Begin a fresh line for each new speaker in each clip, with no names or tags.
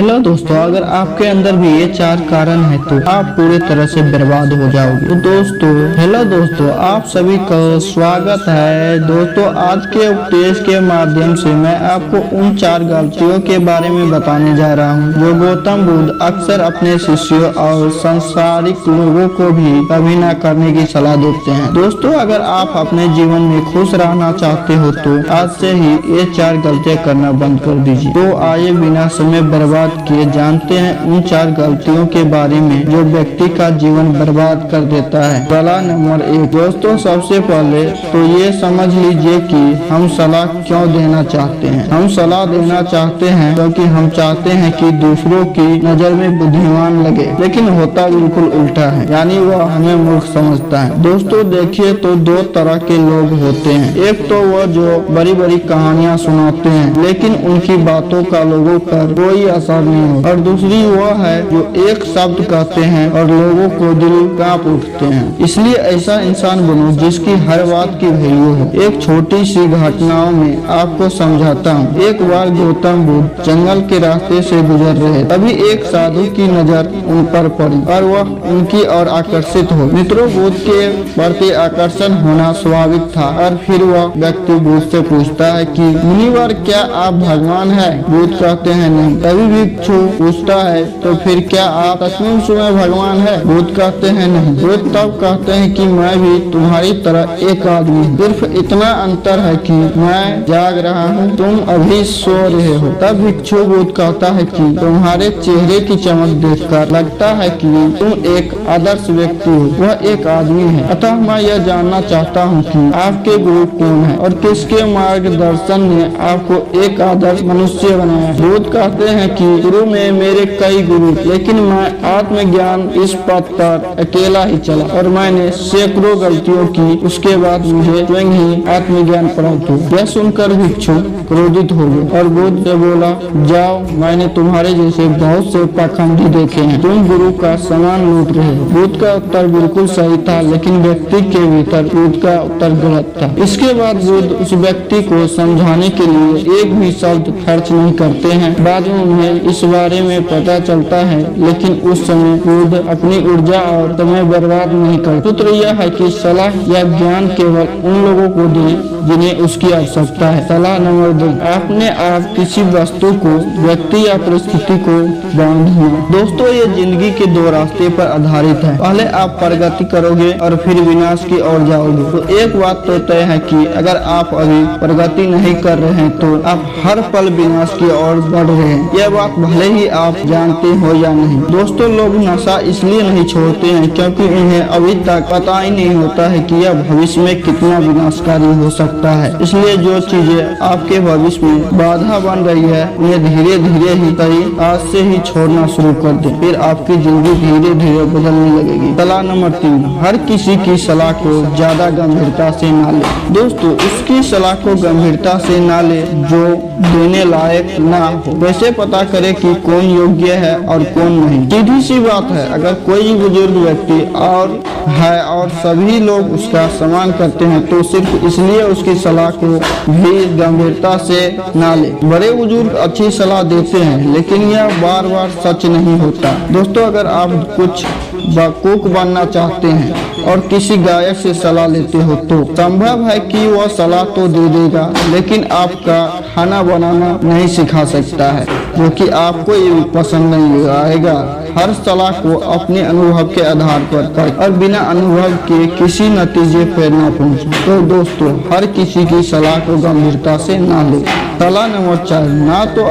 Hello दोस्तों, अगर आपके अंदर भी ये 4 कारण है तो आप पूरी तरह से बर्बाद हो जाओगे। तो दोस्तों, आप सभी का स्वागत है। दोस्तों, आज के उपदेश के माध्यम से मैं आपको उन 4 गलतियों के बारे में बताने जा रहा हूँ जो गौतम बुद्ध अक्सर अपने शिष्यों और संसारिक लोगों को भी कभी न करने की सलाह देते हैं। दोस्तों, अगर आप अपने जीवन में खुश रहना चाहते हो तो आज से ही ये 4 गलतियाँ करना बंद कर दीजिए। तो आइए बिना समय बर्बाद किए जानते हैं उन 4 गलतियों के बारे में जो व्यक्ति का जीवन बर्बाद कर देता है। सलाह नंबर 1। दोस्तों, सबसे पहले तो ये समझ लीजिए कि हम सलाह क्यों देना चाहते हैं। हम सलाह देना चाहते हैं क्योंकि हम चाहते हैं कि दूसरों की नजर में बुद्धिमान लगे, लेकिन होता बिल्कुल उल्टा है, यानी वह हमें मूर्ख समझता है। दोस्तों, देखिए तो 2 तरह के लोग होते हैं। एक तो वह जो बड़ी बड़ी कहानियाँ सुनाते हैं लेकिन उनकी बातों का लोगों पर कोई असर नहीं होता, और दूसरी वह है जो एक शब्द कहते हैं और लोगों को दिल कांप उठते हैं। इसलिए ऐसा इंसान बनो जिसकी हर बात की वैल्यू हो। एक छोटी सी घटनाओं में आपको समझाता हूँ। एक बार गौतम बुद्ध जंगल के रास्ते से गुजर रहे, तभी एक साधु की नजर उन पर पड़ी और वह उनकी ओर आकर्षित हो। मित्रों, बुद्ध के प्रति आकर्षण होना स्वाभाविक था, और फिर वह व्यक्ति बुद्ध से पूछता है कि मुनिवर, क्या आप भगवान है? बुद्ध कहते हैं नहीं। तभी भिक्षु पूछता है, तो फिर क्या आप सचमुच में भगवान है? बुद्ध कहते हैं नहीं। बुद्ध तब कहते हैं कि मैं भी तुम्हारी तरह एक आदमी हूँ, सिर्फ इतना अंतर है कि मैं जाग रहा हूँ, तुम अभी सो रहे हो। तब भिक्षु बुद्ध कहता है कि तुम्हारे चेहरे की चमक देखकर लगता है कि तुम एक आदर्श व्यक्ति हो, वह एक आदमी है। अतः मैं यह जानना चाहता हूँ कि आपके गुरु कौन है और किसके मार्गदर्शन ने आपको एक आदर्श मनुष्य बनाया। बुद्ध कहते हैं कि शुरू में मेरे कई गुरु, लेकिन मैं आत्मज्ञान इस पथ पर अकेला ही चला और मैंने सैकड़ों गलतियों की। उसके बाद मुझे स्वयं ही आत्मज्ञान प्राप्त हुआ। यह सुनकर भिक्षु क्रोधित हो गए और बुद्ध से बोला, जाओ, मैंने तुम्हारे जैसे बहुत से पाखंडी देखे हैं, तुम गुरु का सम्मान लूट रहे हो। बुद्ध का उत्तर बिल्कुल सही था, लेकिन व्यक्ति के भीतर बुद्ध का उत्तर गलत था। इसके बाद बुद्ध उस व्यक्ति को समझाने के लिए एक भी शब्द खर्च नहीं करते हैं। बाद में उन्हें इस बारे में पता चलता है, लेकिन उस समय बुद्ध अपनी ऊर्जा और समय बर्बाद नहीं करते। सूत्र यह है कि सलाह या ज्ञान केवल उन लोगों को दें जिन्हें उसकी आवश्यकता है। सलाह नंबर 2। अपने आप किसी वस्तु को, व्यक्ति या परिस्थिति को बांधिए। दोस्तों, ये जिंदगी के 2 रास्ते पर आधारित है। पहले आप प्रगति करोगे और फिर विनाश की ओर जाओगे। तो एक बात तो तय है कि अगर आप अभी प्रगति नहीं कर रहे हैं तो आप हर पल विनाश की ओर बढ़ रहे हैं। यह बात भले ही आप जानते हो या नहीं। दोस्तों, लोग नशा इसलिए नहीं छोड़ते हैं क्योंकि उन्हें अभी तक पता ही नहीं होता है कि यह भविष्य में कितना विनाशकारी हो सकता है। इसलिए जो चीजें आपके भविष्य में बाधा बन रही है उन्हें धीरे धीरे ही आज से ही छोड़ना शुरू कर दें, फिर आपकी जिंदगी धीरे धीरे बदलने लगेगी। सलाह नंबर 3। हर किसी की सलाह को ज्यादा गंभीरता से ना ले। दोस्तों, उसकी सलाह को गंभीरता से ना ले जो देने लायक ना हो। वैसे पता करे कि कौन योग्य है और कौन नहीं। सीधी सी बात है, अगर कोई बुजुर्ग व्यक्ति और सभी लोग उसका सम्मान करते हैं तो सिर्फ इसलिए उसकी सलाह को भी गंभीरता से ना ले। बड़े बुजुर्ग अच्छी सलाह देते हैं, लेकिन यह बार बार सच नहीं होता। दोस्तों, अगर आप कुछ बेवकूफ बनना चाहते हैं और किसी गायक से सलाह लेते हो तो संभव है कि वह सलाह तो दे देगा, लेकिन आपका खाना बनाना नहीं सिखा सकता है, जो कि आपको ये पसंद नहीं आएगा। हर सलाह को अपने अनुभव के आधार पर कर और बिना अनुभव के किसी नतीजे पर न पहुंचे। तो दोस्तों, हर किसी की सलाह को गंभीरता से ना ले। सलाह नंबर 4। ना तो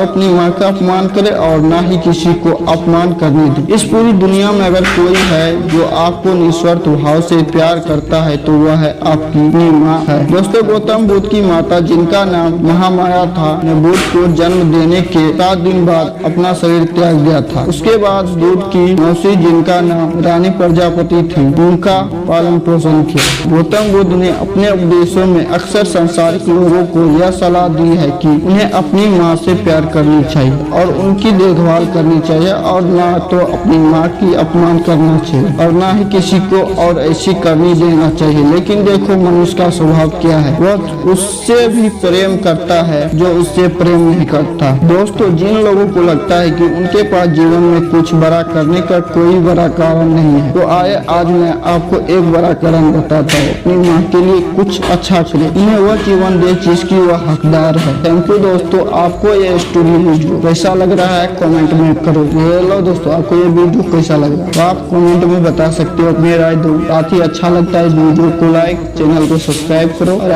अपनी माँ का अपमान करे और ना ही किसी को अपमान करने दे। इस पूरी दुनिया में अगर कोई है जो आपको निस्वार्थ भाव से प्यार करता है तो वह है आपकी माँ है। दोस्तों, गौतम बुद्ध की माता, जिनका नाम महामाया था, ने बुद्ध को जन्म देने के 7 दिन बाद अपना शरीर त्याग दिया था। उसके बाद बुद्ध की मौसी, जिनका नाम रानी प्रजापति थी, उनका पालन पोषण किया। गौतम बुद्ध ने अपने उपदेशों में अक्सर सांसारिक लोगों को यह सलाह दी है कि उन्हें अपनी माँ से प्यार करनी चाहिए और उनकी देखभाल करनी चाहिए, और ना तो अपनी माँ की अपमान करना चाहिए और ना ही किसी को और ऐसी करनी देना चाहिए। लेकिन देखो मनुष्य का स्वभाव क्या है, वह उससे भी प्रेम करता है जो उससे प्रेम नहीं करता। था। दोस्तों, जिन लोगों को लगता है कि उनके पास जीवन में कुछ बड़ा करने का कोई बड़ा कारण नहीं है, तो आए आज मैं आपको एक बड़ा कारण बताता हूँ। अपनी माँ के लिए कुछ अच्छा करे, उन्हें वह जीवन दे जिसकी वह हकदार है। थैंक यू दोस्तों। आपको ये स्टोरी वीडियो कैसा लग रहा है कमेंट में करो। हेलो दोस्तों, आपको ये वीडियो कैसा लग रहा है तो आप कमेंट में बता सकते हो, अपनी राय दो। साथ ही अच्छा लगता है वीडियो को लाइक, चैनल को सब्सक्राइब करो और